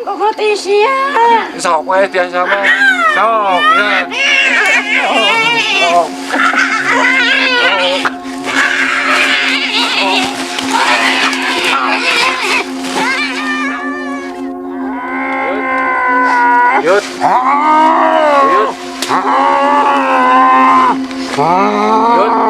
Kompetisi ya. Sok wae tiasa mah. Sok ya. Sok. Yut. Yut. Yut.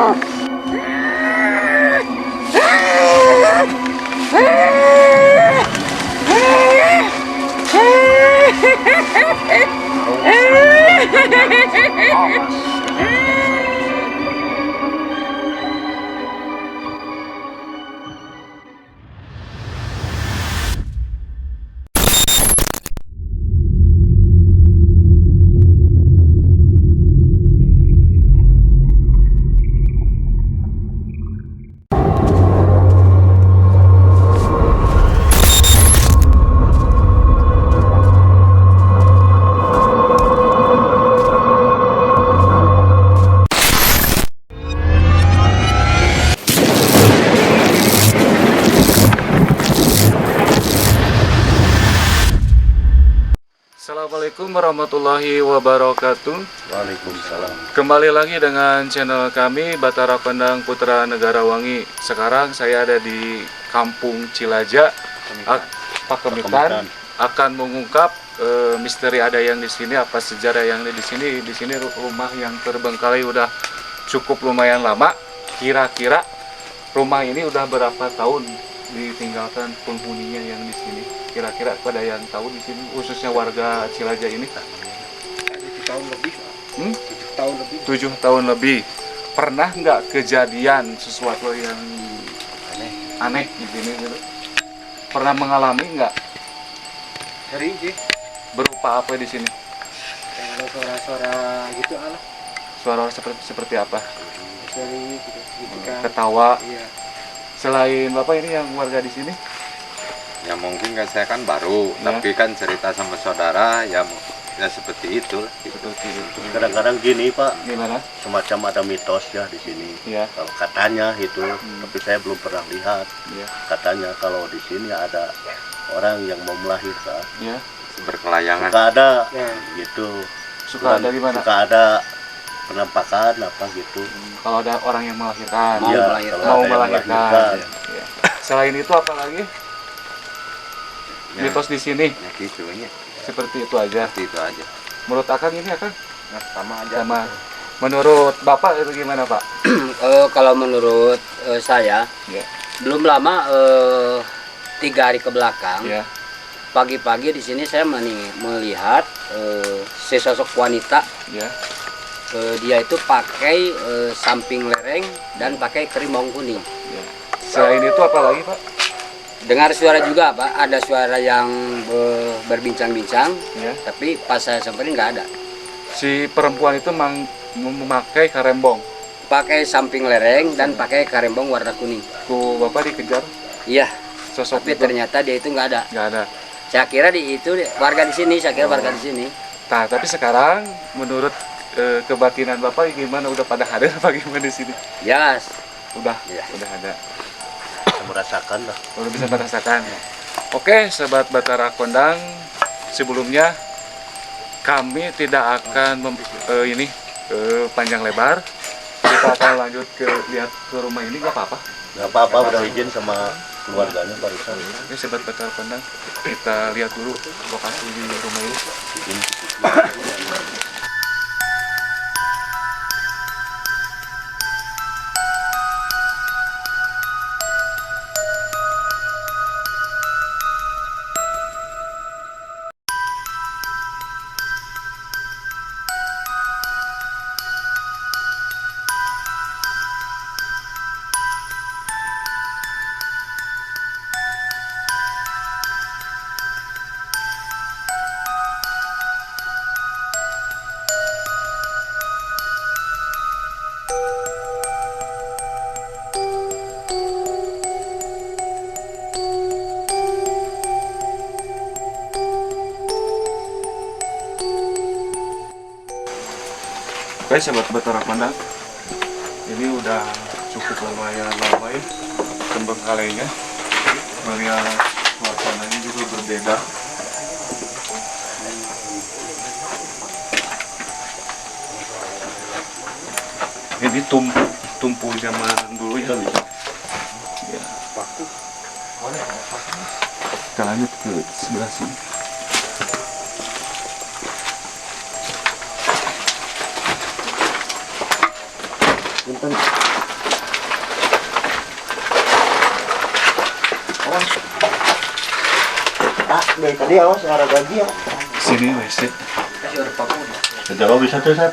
Assalamualaikum warahmatullahi wabarakatuh. Waalaikumsalam. Kembali lagi dengan channel kami Batara Pendang Putra Negara Wangi. Sekarang saya ada di Kampung Cilaja, Pakemitan, akan mengungkap misteri ada yang di sini, apa sejarah yang ada di sini. Di sini rumah yang terbengkalai udah cukup lumayan lama. Kira-kira rumah ini udah berapa tahun ditinggalkan penghuninya yang di sini? Kira-kira pada yang tahu di sini, khususnya warga Cilaja ini? 7 tahun lebih. 7 tahun lebih. 7 tahun lebih. Pernah nggak kejadian sesuatu yang aneh di sini gitu? Pernah mengalami nggak? Sering sih. Berupa apa di sini? Kayak ada suara-suara gitu lah. Suara seperti apa? Sering gitu kan. Ketawa. Iya. Selain Bapak ini yang warga di sini? Ya mungkin kan saya kan baru, Ya. tapi kan cerita sama saudara ya seperti itu. Seperti itu. Kadang-kadang gini Pak, Gimana? semacam ada mitos ya di sini. Ya. Kalau katanya itu, tapi saya belum pernah lihat. Ya. Katanya kalau di sini ada orang yang mau melahirkan, Ya. Berkelayangan. suka ada Ya. gitu. Suka ada di mana? Suka ada penampakan apa gitu. Kalau ada orang yang melahirkan. Mau Iya, melahirkan. kalau Mau ada yang melahirkan. Ya. Selain itu apa lagi? Ya, Mitos di sini ya gitu ya. seperti itu aja. Seperti itu aja. Menurut Akang ini Akang Nah, sama aja. sama. Menurut Bapak itu gimana Pak? Kalau menurut saya, Ya. belum lama 3 hari ke belakang, Ya. pagi-pagi di sini saya melihat sesosok wanita. Ya. Dia itu pakai samping lereng dan pakai kerimbang kuning. Ya. Selain itu apa lagi Pak? Dengar suara juga Pak, ada suara yang berbincang-bincang, Ya. tapi pas saya samperin nggak ada. Si perempuan itu memakai karembong. Pakai samping lereng dan pakai karembong warna kuning. Ku Bapak dikejar Iya, sosok tapi itu ternyata dia itu nggak ada. nggak ada. Saya kira warga di sini, saya kira warga di sini. Nah, tapi sekarang menurut kebatinan Bapak gimana? Udah pada hadir apa gimana di sini? Ya, Udah, Ya. udah ada. Saya merasakan lah. Udah bisa merasakan. Oke, sobat Batara Kondang, sebelumnya kami tidak akan panjang lebar. Kita akan lanjut lihat ke rumah ini, nggak apa-apa. Nggak apa-apa, udah izin sama keluarganya barusan. Oke, sobat Batara Kondang, kita lihat dulu lokasi di rumah ini. Izin. Oke, sobat Batara Kondang, ini udah cukup lumayan lama ya terbengkalainya. Melihat suasananya juga berbeda Ini tumpu zaman dulu ya. Ya. Kita lanjut ke sebelah sini. Punten. Dari tadi awas arah gaji ya. Sini WC. Sejauh bisa tuh, Sep.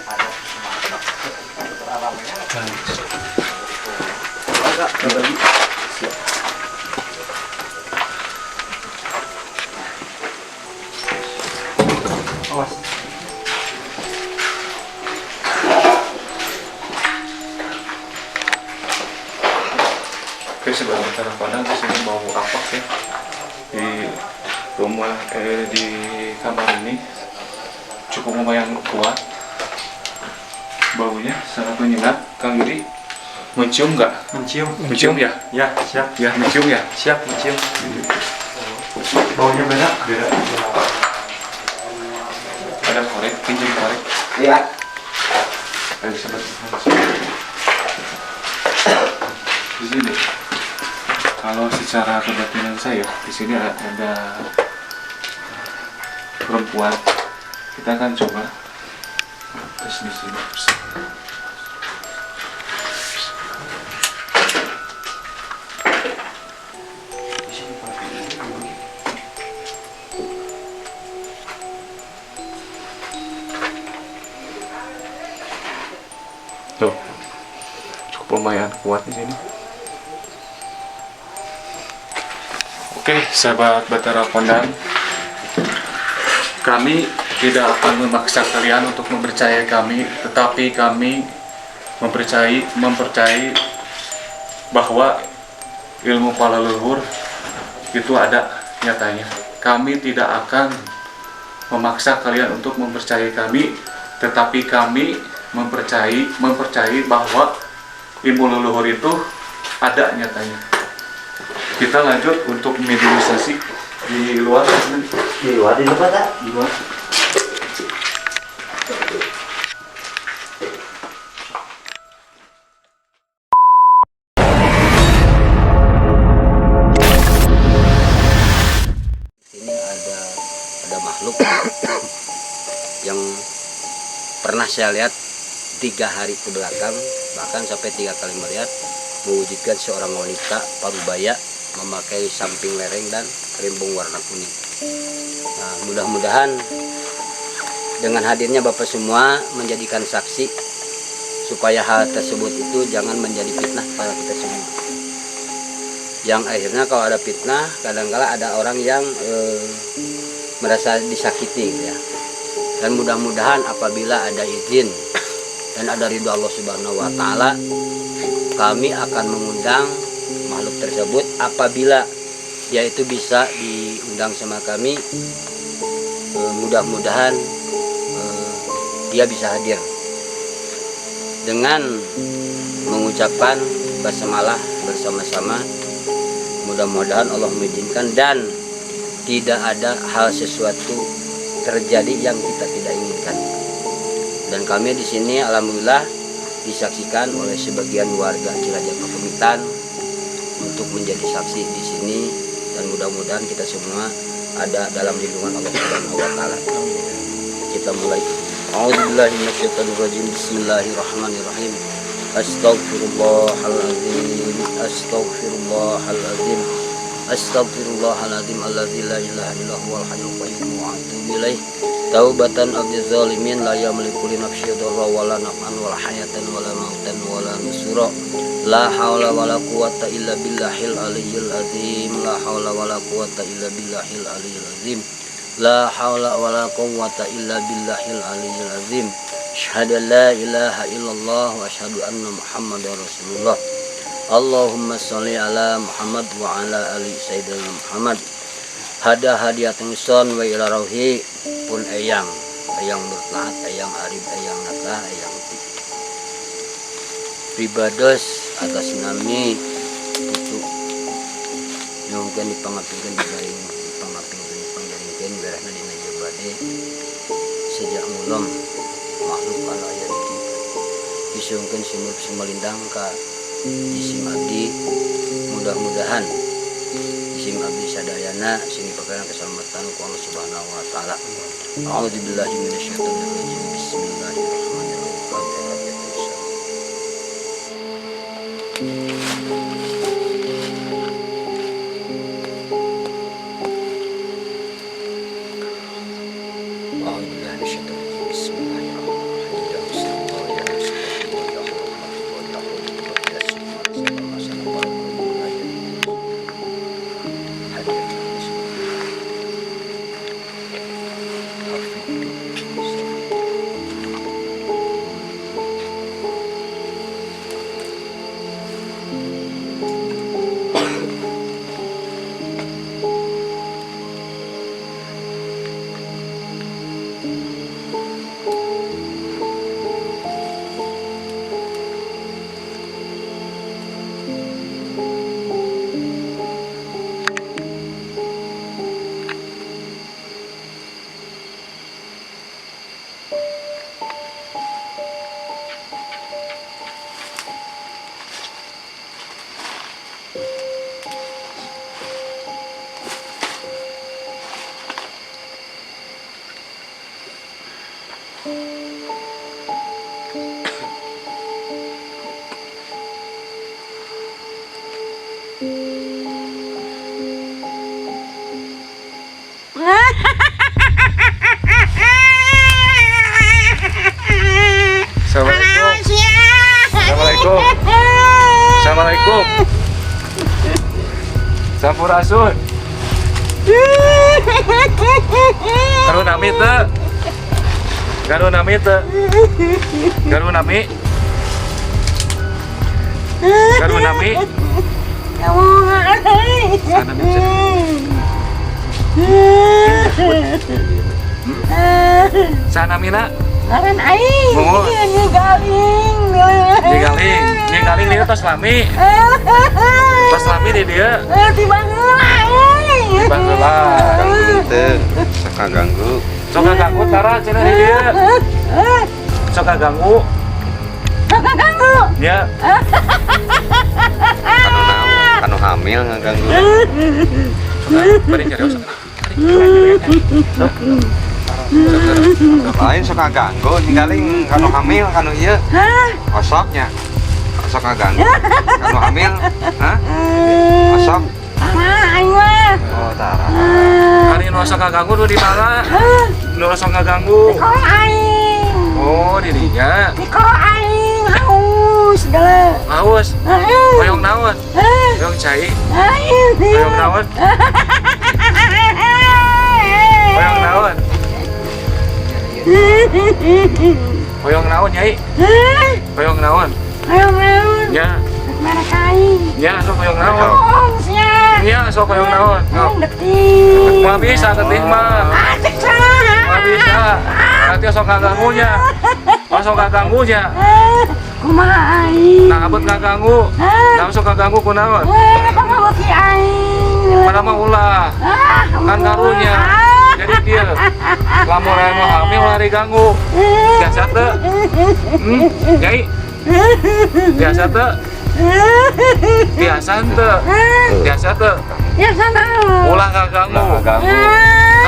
Awas. Oke, sebelah utara Padang di sini bau apak ya. Di rumah di kamar ini cukup lumayan kuat baunya, sangat menyengat. Kang Yudi mencium nggak? Mencium ya? Ya, siap. Ya, mencium ya? Siap mencium. Baunya beda. Beda. Ada korek, pinjam korek. Iya. Ayo sebentar. Di sini. Kalau secara kebatinan saya, di sini ada perempuan. Kita akan coba tes di sini. Tuh, cukup lumayan kuat di sini. Oke, sahabat Batara Kondang, kami tidak akan memaksa kalian untuk mempercayai kami, tetapi kami mempercayai bahwa ilmu para leluhur itu ada nyatanya. Kami tidak akan memaksa kalian untuk mempercayai kami, tetapi kami mempercayai bahwa ilmu leluhur itu ada nyatanya. Kita lanjut untuk medialisasi di luar. Di luar tak? Di luar. Ini ada makhluk yang pernah saya lihat 3 hari ke belakang, bahkan sampai 3 kali melihat, mewujudkan seorang wanita parubaya memakai samping lereng dan rimbung warna kuning. Nah, mudah-mudahan dengan hadirnya Bapak semua menjadikan saksi supaya hal tersebut itu jangan menjadi fitnah pada kita semua. Yang akhirnya kalau ada fitnah, kadang-kala ada orang yang merasa disakiti ya. Dan mudah-mudahan apabila ada izin dan ada ridho Allah Subhanahu wa taala, kami akan mengundang makhluk tersebut apabila dia itu bisa diundang sama kami. Mudah-mudahan dia bisa hadir dengan mengucapkan basmalah bersama-sama. Mudah-mudahan Allah mengizinkan dan tidak ada hal sesuatu terjadi yang kita tidak inginkan. Dan kami di sini alhamdulillah disaksikan oleh sebagian warga Cilacap Pemitan untuk menjadi saksi di sini, dan mudah-mudahan kita semua ada dalam lindungan Allah Subhanahu wa taala. Kita mulai. A'udzubillahi minasyaitonirrajim. Bismillahirrahmanirrahim. Astaghfirullahaladzim. Astaghfirullahaladzim. Astaghfirullahaladzim alladzi la ilaha illa huwal hayyul qayyum wa atubu ilaih. Taubatan abdi zalimin la yamliku li nafsihi darra wala naf'an wala hayatan wala mautan wala nusura. La haula wala quwata illa billahil aliyyil azim. La haula wala quwata illa billahil aliyyil azim. La haula wala quwata illa billahil aliyyil azim. Asyhadu an la ilaha illallah wa asyhadu anna Muhammadar Rasulullah. Allahumma sholli ala Muhammad wa ala ali sayyidina Muhammad. Hada hadiatun son wa ila rauhi pun eyang bertaat, eyang arif, eyang nata, eyang pribados atas nami itu mungkin dipangapingkeun dibaring dipanggaringkeun berahna dina jabade sejak mulem makhluk anu aya di dipisuhkeun simur sumelindang ka isim abdi mudah-mudahan isim abdi sadayana sing dipakeun keselamatan ku Allah Subhanahu wa taala. A'udzubillahi minasyaitonir rajim. Bismillahirrahmanirrahim. Assalamualaikum. Assalamualaikum. Sampurasun. Garunami teu. Garunami teu. Garunami. Garunami. Sanamina. Ngaran aing. Ninggaling dia tos lami. Tos lami di dia. Di Bangla. Di Bangla. Ganggu teu, sok ganggu. Sok ganggu tara cenah di dia. Sok ganggu. Ya. Kanu hamil ngaganggu. Bari carios. Lain sok ngaganggu, ninggaling kanu hamil kanu ieu. Osoknya. Sok ngaganggu. Kanu hamil, hah? Osok. Aing mah. Oh, tara. Hari nu sok ganggu nu di mana? Nu sok ganggu. Kok aing. Oh, dirinya. Kok aing haus geuleuh. Haus. Hoyong naon? Hoyong cai. Hoyong naon? Hoyong naon? Hoyong naon, Nyai? Hoyong naon? Ya. Merek aing. Ya, sok hoyong naon? Oh, sia. Ya, sok hoyong naon? Aing detik. Mah bisa getih mah. Asik saha. Mah bisa. Nanti sok ngaganggunya. Oh, sok ngaganggunya. Kumaha aing? Nah, abet ngaganggu. Nah, sok ngaganggu kunaon? Kumaha ki aing? Pada mah ulah. Kan karunya. Jadi dia lamun aya mah hamil ulah diganggu. Biasa teu? Nyai. Biasa teu? Biasa teu? Biasa teu? Ya sana. Ulah ngaganggu.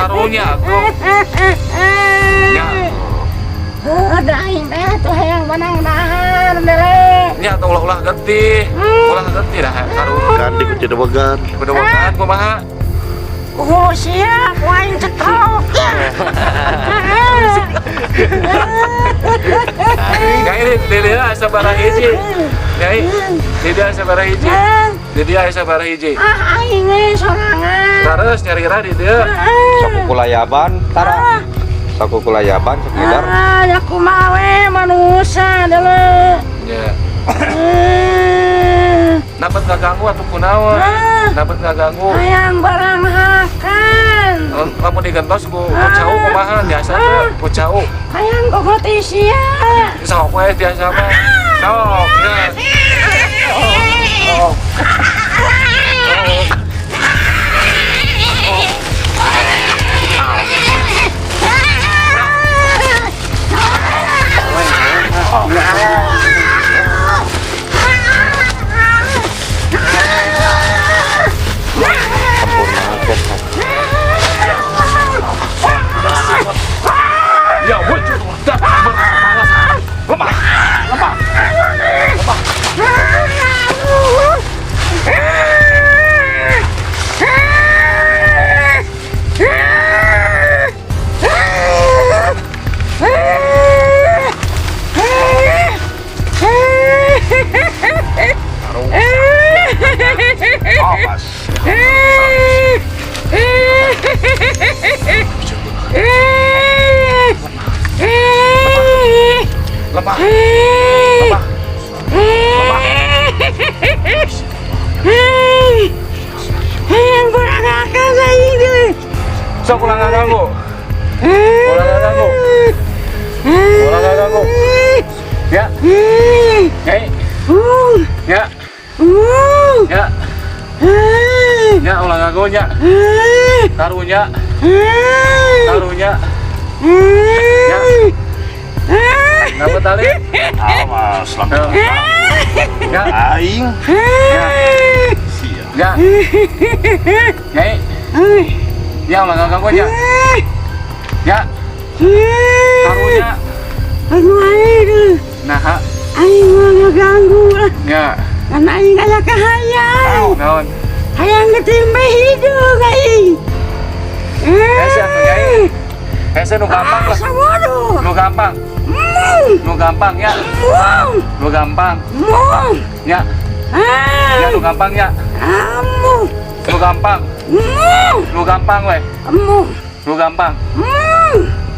Karunya tuh. Ya. Ada aing teh tuh hayang menang dahar dele. Nya tuh ulah getih. Ulah getih dah karunya. Kan di kucing bagan. Kudu makan kumaha? Oh siap, aing cetok. Nyai di dia sabaraha hiji. Nyai, di dia sabaraha hiji. Di dia sabaraha hiji. Ah aing ge sorangan. Terus nyarira di dia. Sok kulayaban, tara. Sok kulayaban sekedar. Ah, ya kumaha we manusia deuleu. Ya. Dapat ngaganggu atau kunaon? Dapat ngaganggu. Hayang barang hakan. Lamun digentos ku cau kumaha biasa teh ku cau. Hayang gogot isia. Sok we biasa mah. Sok ya. Oh. awas. Lemah. Yang kurang akal saya ini. Sok ulang ganggu. Ulang ganggu. Ulang ganggu. Ya. Nyai. Ya. Ya. Ya ulang ganggu nya. Karunya. Karunya. Ya. Ngapa tali? Awas, selamat. Ya. Aing. Ya. Siap. Ya. Nyai. Ya ulang ganggu nya. Ya. Karunya. Aku aing. Nah. Aing mau ngeganggu lah. Ya. Karena aing kayak kahayang. Naon? Hayang ketimbe hidung aing. Hese atuh Nyai. Hese nu gampang lah. Sabodoh. Nu gampang. Nu gampang ya. Nu gampang. Ya. Ya nu gampang ya. Kamu. Nu gampang. Nu gampang we. Kamu. Nu gampang.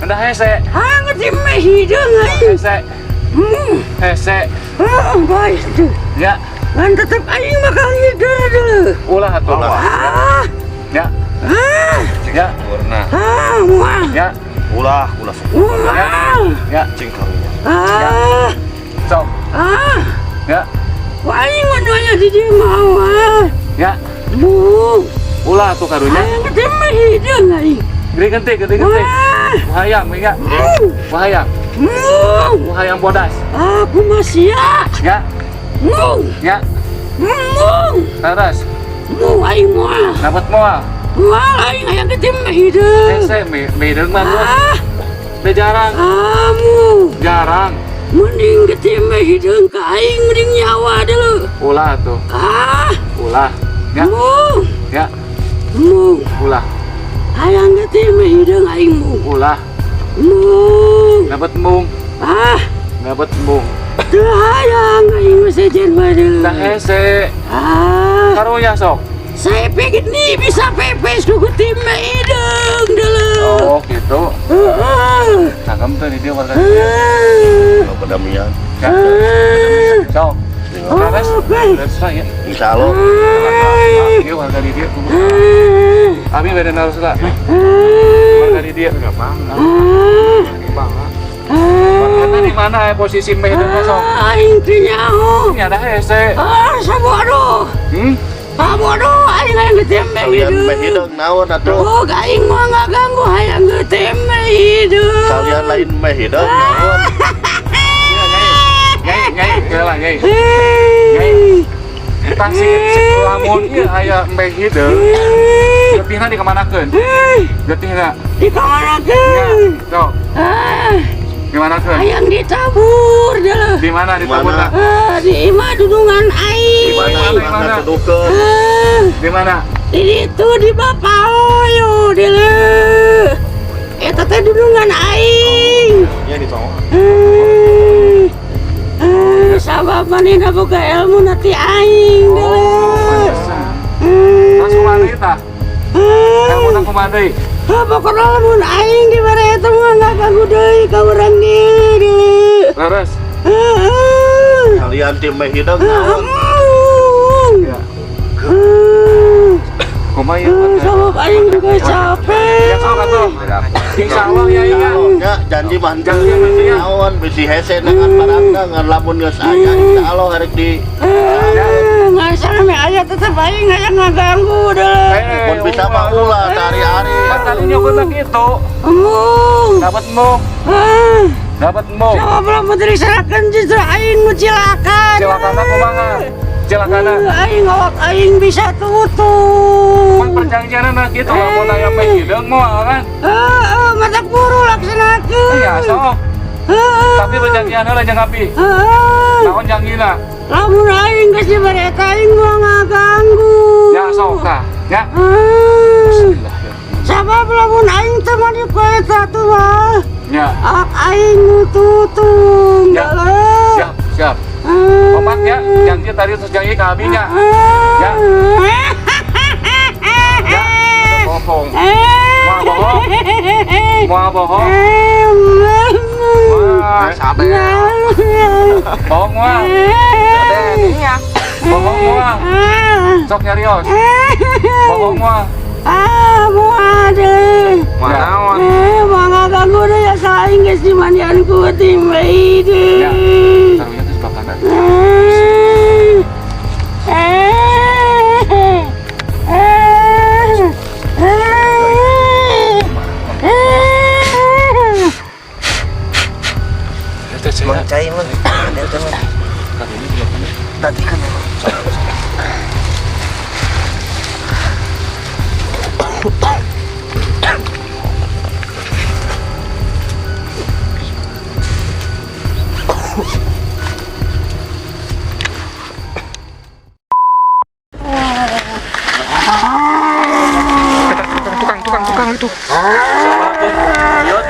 Udah hese. Hayang ketimbe hidung aing. Hese. Hese. Guys tuh. Ya. Kan tetap aing bakal hidup dulu. Ulah atuh. Ya. Ya. Warna. Muah. Ya. Ulah. Ya. Cing karunya. Sok. Ya. Aing waduhnya di dia mau. Ya. Ulah atuh karunya. Hayang ketimbe hidung aing. Gede gede. Wahayang ya. Wahayang. Wahayang bodas. Aku masih Ya. Ya. Terus. Aing muah. Dapat moal. Aing hayang ketimbe hidung. Hese medeng mah gua. Teh jarang. Kamu. Jarang. Mending ketimbe hidung ke aing mending nyawa dulu. Ulah tuh. Ulah. Ya. Ya. Ulah. Hayang ketimbe hidung aing mu. Ulah. Dapat mung. Dapat mung. Teu hayang aing sejen bae. Dah hese. Karunya sok. Saya pengen nih bisa pepes ku ketimbe hidung dulu. Oh gitu. Cangkem tuh di dia warga dia. Kalau kedamian. Ya. Sok. Terus. Terus lah ya. Insya Allah. Dia warga di dia. Abi beda narus lah. Warga di dia. Gampang. Warga di mana ya posisi meh itu sok? Aing teu nyaho. Ini ada hese. Sabodoh. Sabodoh aing hayang ketimbe Kalian hidung. meh hidung naon atuh? Oh, aing mah ngaganggu hayang ketimbe hidung. Kalian lain meh hidung naon? Nyai, kelah nyai. Tasi lamun ieu aya meh hideung. Getihna dikemanakeun? Getihna. Di kamanakeun. Sok. Dimanakeun? Hayang ditabur dulu. Di mana ditaburna? Di imah dudungan aing. Mana kedukeun? Di mana? Di itu di Bapak Oyo dulu. Eta teh dudungan aing. Ya ditolong. Sabab manehna boga ilmu nanti aing dulu. Terus kumaha tah? Kamu nak kumaha deui? Pokoknya lamun aing di bare eta mah ngaganggu deui ka urang deui. Leres. Kalian tim meh hidung naon? Ya. Kumaha ieu? Sabab aing juga capek. Ya sok atuh. Insyaallah ya iya. Ya janji mah Janji mah teu ya. naon bisi hese dengan barangna ngan lamun geus aya insyaallah hareup di Ngasana me aya tetep aing hayang ngaganggu deh. mun bisa mah ulah hari-hari. Kan tadi nyokot gitu. Dapat mung. Dapat mung. Coba belum diserahkan justru aing nu cilakan. Cilakana kumaha? Cilakana. Aing awak aing bisa tutup. Mun perjanjian na kitu lamun aya meh hideung moal kan. Mata buru laksanakeun. Iya sok. Tapi perjanjian heula jeung api. Naon janggina? Lamun aing geus di bare eta aing mau ngaganggu. Ya sok tah. Ya. Sabab lamun aing teh mah di eta tuh mah. Ya. Ak aing nu tutung. Ya. Siap, siap. Omat ya, janji tadi terus janji ke abinya. Ya. bohong. Mau bohong? Mau bohong? Wah, sabar. Bohong mah. Iya. Bohong mah. Sok nyarios. Bohong mah. Mau ada. Manaon? Mga ganggu na ya sa inggris di mandian ko timba Ya. ide. Taruhnya tuh sebelah kanan. Itu saya. Cai mah. Kali ini sebelah kanan. Tadi kan Tukang itu. Uyut.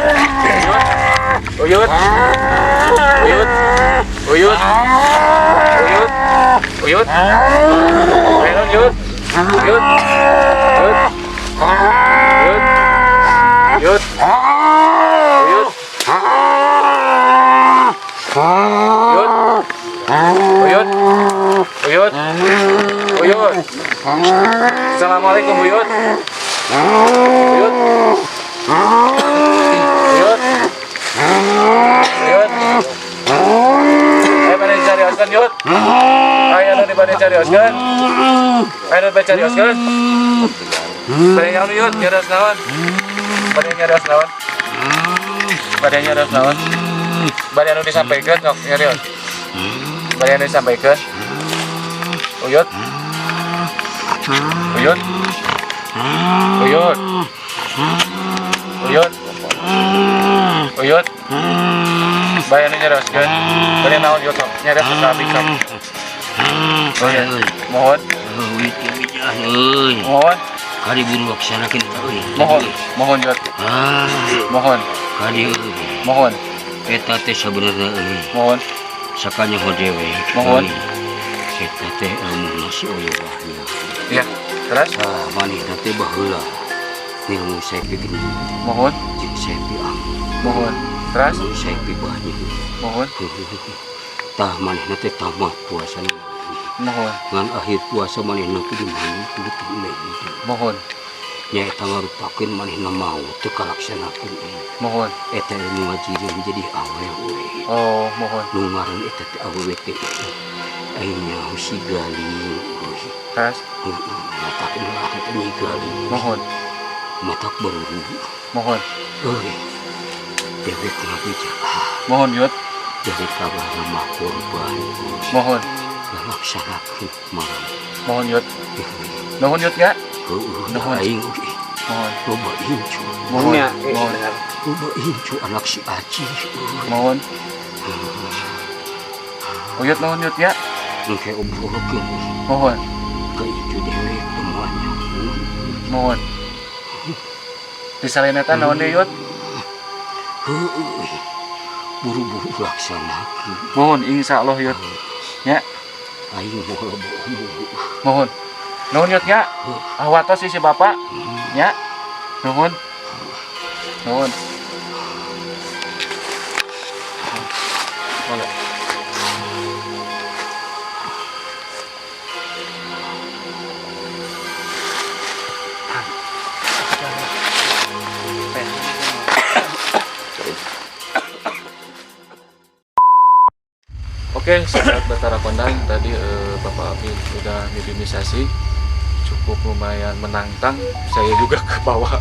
Uyut. Uyut. Uyut. Uyut. Uyut. Uyut. Uyut. Uyut. Uyut. Uyut. Uyut. Uyut. Uyut. Assalamualaikum Uyut. Uyut. Uyut. Uyut. Ayo pada cari oskan Yud. Ayo anu pada cari oskan. Ayo pada cari oskan. Pada yang anu Yud, nyari osnawan. Pada nyari osnawan. Pada nyari osnawan. Pada anu disampaikan, sok nyari os. Pada anu disampaikan. Uyut. Uyut. Uyut. Uyut. Uyut. Bayan nyari oskan. Pada naon Yud, sok nyari os sabi sok. Mohon. Mohon. Kali buru laksanakan euy. Mohon Yud. Mohon. Kali Mohon. eta teh sabenerna euy. Mohon. Sakanya hodewe. Mohon. Eta teh ilmu si oyowahnya. Iya. Terus. Manehna teh baheula. Ilmu saya bikin Mohon. jeung saya piang. Mohon. Terus. Ilmu saya banyak. Mohon. Tah manehna teh tamat puasana. Mohon. Ngan akhir puasa manehna kudu mandi kudu tumeh. Mohon. Nya eta ngarupakeun manehna mau teu kalaksanakeun. Mohon. Eta ilmu ngajireun jadi awewe. Oh, mohon. Nu ngaran eta teh awewe teh. Ayeuna si galing. Terus. Mata kenal teh galing. Mohon. Mata beruru. Mohon. Euy. Dewe kena bicara. Mohon Yud. Jadi kabar nama korban. Mohon. Laksanakeun marang. Mohon Yud. Nuhun Yud ya. Nuhun aing oge. Mohon. Loba incu. Mohon. Mohon. Loba incu anak si Aci. Mohon. Uyut nuhun Yud ya. Engke obrolkeun. Mohon. Ke incu dewe temuannya. Mohon. Disalenetan naon deui Yud? Heueuy. Buru-buru laksanakeun. Mohon insyaallah Yud. Ya. Aing moal buru. Mohon. Nuhun Yud ya. Awatos si Bapak. Ya. Nuhun. Nuhun. Boleh. Oke, sahabat Batara Kondang, tadi Bapak Abi sudah midimisasi, cukup lumayan menantang. Saya juga ke bawah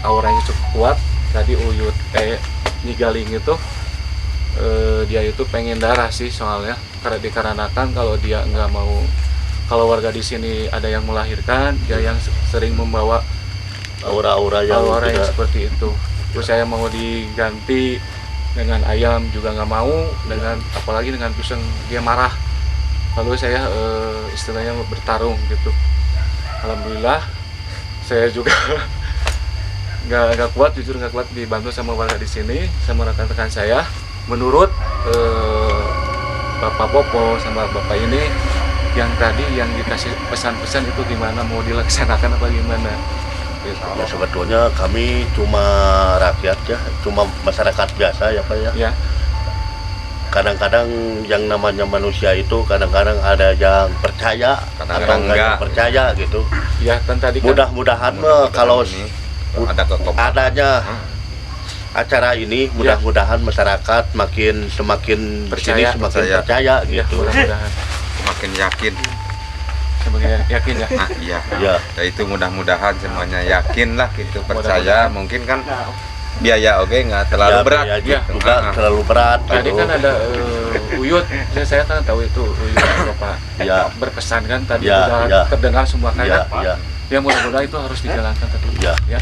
auranya cukup kuat. Tadi Uyut Nyigaling itu dia itu pengen darah sih soalnya, karena dikarenakan kalau dia nggak mau, kalau warga di sini ada yang melahirkan, dia yang sering membawa aura-aura yang yang seperti itu. Terus saya mau diganti dengan ayam juga nggak mau, dengan apalagi dengan pisang dia marah. Lalu saya istilahnya bertarung gitu. Alhamdulillah saya juga nggak kuat, jujur nggak kuat, dibantu sama warga di sini, sama rekan-rekan saya. Menurut Bapak Popo sama Bapak ini, yang tadi yang dikasih pesan-pesan itu gimana, mau dilaksanakan apa gimana? Ya sebetulnya kami cuma rakyat ya, cuma masyarakat biasa ya Pak ya. Ya, Kadang-kadang yang namanya manusia itu kadang-kadang ada yang percaya atau Kadang-kadang enggak yang enggak. percaya gitu. ya kan tadi kan Mudah-mudahan mah kalau ada kekompakan. adanya acara ini mudah-mudahan masyarakat semakin Percaya. sini semakin Percaya. percaya ya, gitu. mudah-mudahan Makin yakin. sebagai yakin ya. Nah, iya. Ya. Ya itu mudah-mudahan semuanya yakin lah gitu, percaya. Mungkin kan biaya oke nggak terlalu Ya, berat. biaya Ya. juga Ah. terlalu berat Tadi gitu. kan ada Uyut, saya kan tahu itu Uyut Bapak Ya. berpesan kan tadi Ya, sudah ya. terdengar semua Ya, kan. ya. Ya mudah-mudahan itu harus dijalankan tadi. Ya. Ya.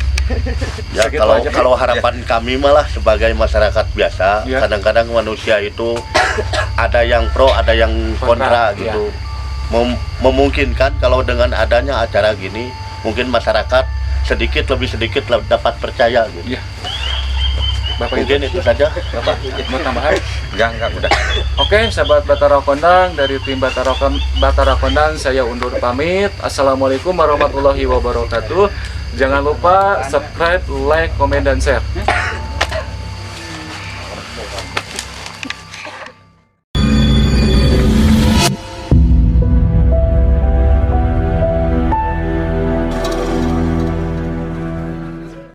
Ya Segitu kalau aja, Pak. kalau harapan kami malah sebagai masyarakat biasa, Ya. kadang-kadang manusia itu ada yang pro, ada yang Kontra, kontra gitu. Memungkinkan kalau dengan adanya acara gini, mungkin masyarakat lebih sedikit dapat percaya gitu. Iya. Bapak Mungkin itu saja. Bapak mau tambahan? Enggak udah. Oke, sahabat Batara Kondang, dari tim Batara Kondang saya undur pamit. Assalamualaikum warahmatullahi wabarakatuh. Jangan lupa subscribe, like, komen, dan share.